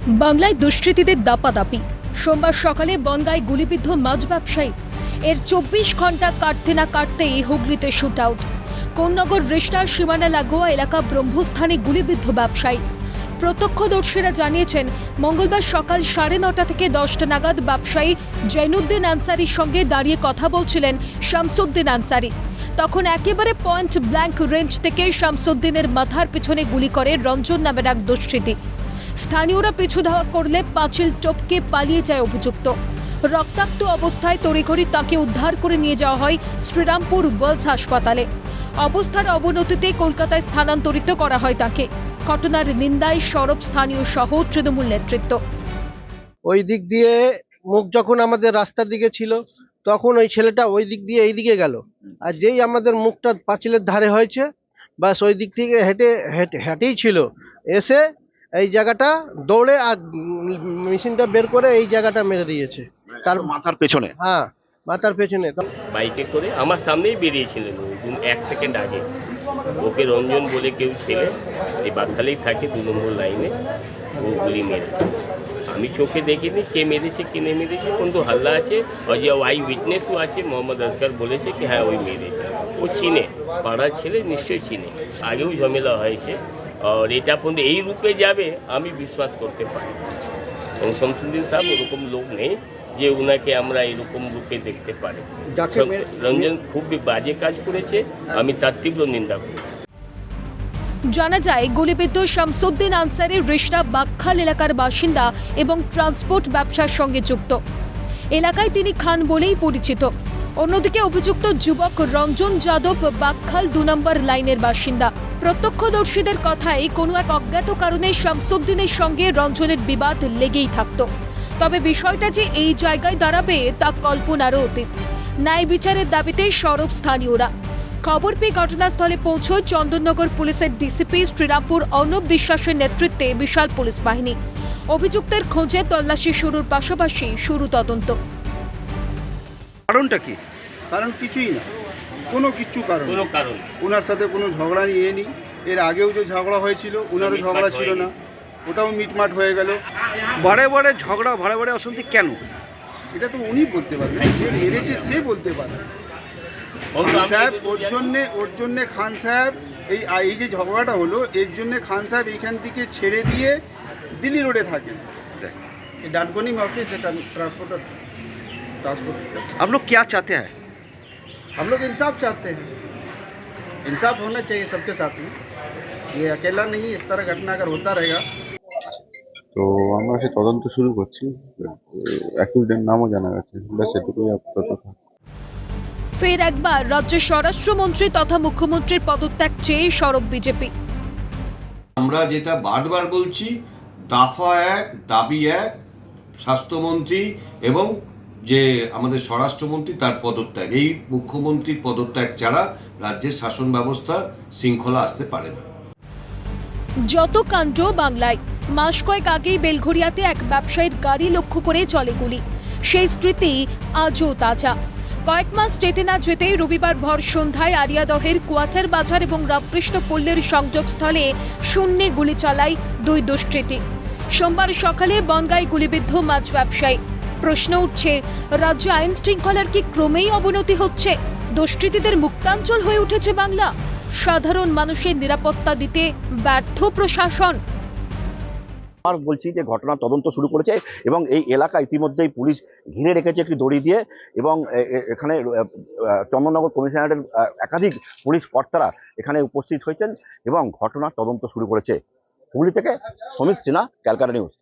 বাংলায় দুষ্কৃতীদের দাপাদাপি। সোমবার সকালে বনগাঁয় গুলিবিদ্ধ মাছ ব্যবসায়ী। এর 24 ঘন্টা কাটতে না কাটতেই হুগলিতে শুট আউট। কোন্নগর রেস্টার সীমানা লাগোয়া এলাকা ব্রহ্মস্থানে গুলিবিদ্ধ ব্যবসায়ী। প্রত্যক্ষদর্শীরা জানিয়েছেন, মঙ্গলবার সকাল 9:30 থেকে 10টা নাগাদ ব্যবসায়ী জৈনুদ্দিন আনসারির সঙ্গে দাঁড়িয়ে কথা বলছিলেন শামসুদ্দিন আনসারি। তখন একেবারে পয়েন্ট ব্ল্যাঙ্ক রেঞ্জ থেকে শামসুদ্দিনের মাথার পিছনে গুলি করে রঞ্জন নামের এক দুষ্কৃতী। স্থানীয়রা পিছু ধাওয়া করলে পাঁচিল টপকে পালিয়ে যায় অভিযুক্ত। রক্তাক্ত অবস্থায় তড়িঘড়ি তাকে উদ্ধার করে নিয়ে যাওয়া হয় শ্রীরামপুর গার্লস হাসপাতালে। অবস্থার অবনতিতে কলকাতায় স্থানান্তরিত করা হয় তাকে। ঘটনার নিন্দায় সরব স্থানীয় সহ তৃণমূল নেতৃত্ব। ওই দিক দিয়ে মুখ যখন আমাদের রাস্তার দিকে ছিল, তখন ওই ছেলেটা ওই দিক দিয়ে এই দিকে গেল, আর যেই আমাদের মুখটা পাঁচিলের ধারে হয়েছে, বাস ওই দিক থেকে হেঁটেই ছিল, এসে এই জায়গাটা দৌড়ে আর মেশিনটা বের করে এই জায়গাটা মেরে দিয়েছে তার মাথার পেছনে। হ্যাঁ, মাথার পেছনে। বাইকে করে আমার সামনেই বেরিয়েছিলেন, 1 সেকেন্ড আগে। ওকে রঞ্জন বলে কেউ ছেলে, এই বাকখালেই থাকে 2 নম্বর লাইনে, ও গুলি মেরেছে। আমি চোখে দেখিনি কে মেরেছে কিনে মেরেছে, কিন্তু হাল্লা আছে। আর যে আই উইটনেসও আছে, মোহাম্মদ আসগার বলেছে কি হ্যাঁ ওই মেরেছে। ও চিনে, পাড়ার ছেলে নিশ্চয়ই চিনে, আগেও ঝামেলা হয়েছে। আর এটা পর্যন্ত এই রূপে যাবে আমি বিশ্বাস করতে পারি। শামসুদ্দিন সাহেব ওরকম লোক নেই যে উনাকে আমরা এরকম রূপে দেখতে পারি। রঞ্জন খুব বাজে কাজ করেছে, আমি তার তীব্র নিন্দা করি। জানা যায়, গুলিবিদ্ধ শামসুদ্দিন আনসারি রেশরা বাকখাল এলাকার বাসিন্দা এবং ট্রান্সপোর্ট ব্যবসার সঙ্গে যুক্ত। এলাকায় তিনি খান বলেই পরিচিত। অন্যদিকে অভিযুক্ত যুবক রঞ্জন যাদব বাকখাল 2 নম্বর লাইনের বাসিন্দা। প্রত্যক্ষদর্শীদের কথায় কোনো এক অজ্ঞাত কারণে শামসুদ্দিনের সঙ্গে রঞ্জনের বিবাদ লেগেই থাকত। তবে বিষয়টা যে এই জায়গায় দাঁড়াবে তা কল্পনারও অতীত। ন্যায় বিচারের দাবিতে সরব স্থানীয়রা। খবর পেয়ে ঘটনাস্থলে পৌঁছয় চন্দননগর পুলিশের ডিসিপি শ্রীরামপুর অর্ণব বিশ্বাসের নেতৃত্বে বিশাল পুলিশ বাহিনী। অভিযুক্তের খোঁজে তল্লাশি শুরুর পাশাপাশি শুরু তদন্ত। কারণটা কি? কারণ কিছুই না, কিচ্ছু কারণ কারণ ওনার সাথে কোনো ঝগড়া নিয়ে নি। এর আগেও যে ঝগড়া হয়েছিল, ওনারও ঝগড়া ছিল না, ওটাও মিটমাট হয়ে গেল। বারে বারে ঝগড়া, বারে বারে অশান্তি কেন? এটা তো উনি বলতে পারবেন, যে মেরেছে সে বলতে পারে। খান সাহেব ওর জন্যে খান সাহেব এই যে ঝগড়াটা হলো, এর জন্যে খান সাহেব এইখান থেকে ছেড়ে দিয়ে দিল্লি রোডে থাকেন। डानकोनी में ऑफिस है ट्रांसपोर्ट। आप लोग क्या चाहते हैं? हम लोग इंसाफ चाहते हैं, इंसाफ होना चाहिए सबके साथ में। ये अकेला नहीं, इस तरह घटना अगर होता रहेगा। তো আমরা সে তদন্ত শুরু করছি, অ্যাকিউজের নামও জানা গেছে, ব্যাস এটুকুই আপাতত। ফের একবার রাজ্যের স্বরাষ্ট্রমন্ত্রী তথা মুখ্যমন্ত্রীর পদত্যাগ চেয়ে সরব বিজেপি। আমরা যেটা বারবার বলছি, দফা 1 দাবি 1, স্বাস্থ্যমন্ত্রী এবং যে আমাদের স্বরাষ্ট্রমন্ত্রী তার পদত্যাগ। এই মুখ্যমন্ত্রীর পদত্যাগ ছাড়া রাজ্যের শাসন ব্যবস্থা শৃঙ্খলা আসতে পারে না। যত কাণ্ড বাংলায়। মাস কয়েক আগেই বেলঘরিয়াতে এক ব্যবসায়ীর গাড়ি লক্ষ্য করে চলে গুলি। সেই স্মৃতি আজও তাজা। কয়েক মাস যেতে না যেতেই রবিবার ভর সন্ধ্যায় আরিয়াদহের কোয়ার্টার বাজার এবং রামকৃষ্ণ পল্লীর সংযোগস্থলে শূন্যে গুলি চালায় 2 দুষ্কৃতী। সোমবার সকালে বনগাঁয় গুলিবিদ্ধ মাছ ব্যবসায়ী। প্রশ্ন উঠছে, রাজ্যে আইন শৃঙ্খলার কি ক্রমেই অবনতি হচ্ছে? দুষ্কৃতীদের মুক্তাঞ্চল হয়ে উঠেছে বাংলা? সাধারণ মানুষের নিরাপত্তা দিতে ব্যর্থ প্রশাসন? আর বলছি যে ঘটনা তদন্ত শুরু করেছে এবং এই এলাকা ইতিমধ্যেই পুলিশ ঘিরে রেখেছে একটি দড়ি দিয়ে, এবং এখানে চন্দননগর কমিশনারের একাধিক পুলিশ কর্তারা এখানে উপস্থিত হয়েছেন এবং ঘটনার তদন্ত শুরু করেছে। হুগলি থেকে সমিত সিনহা, ক্যালকাটা নিউজ।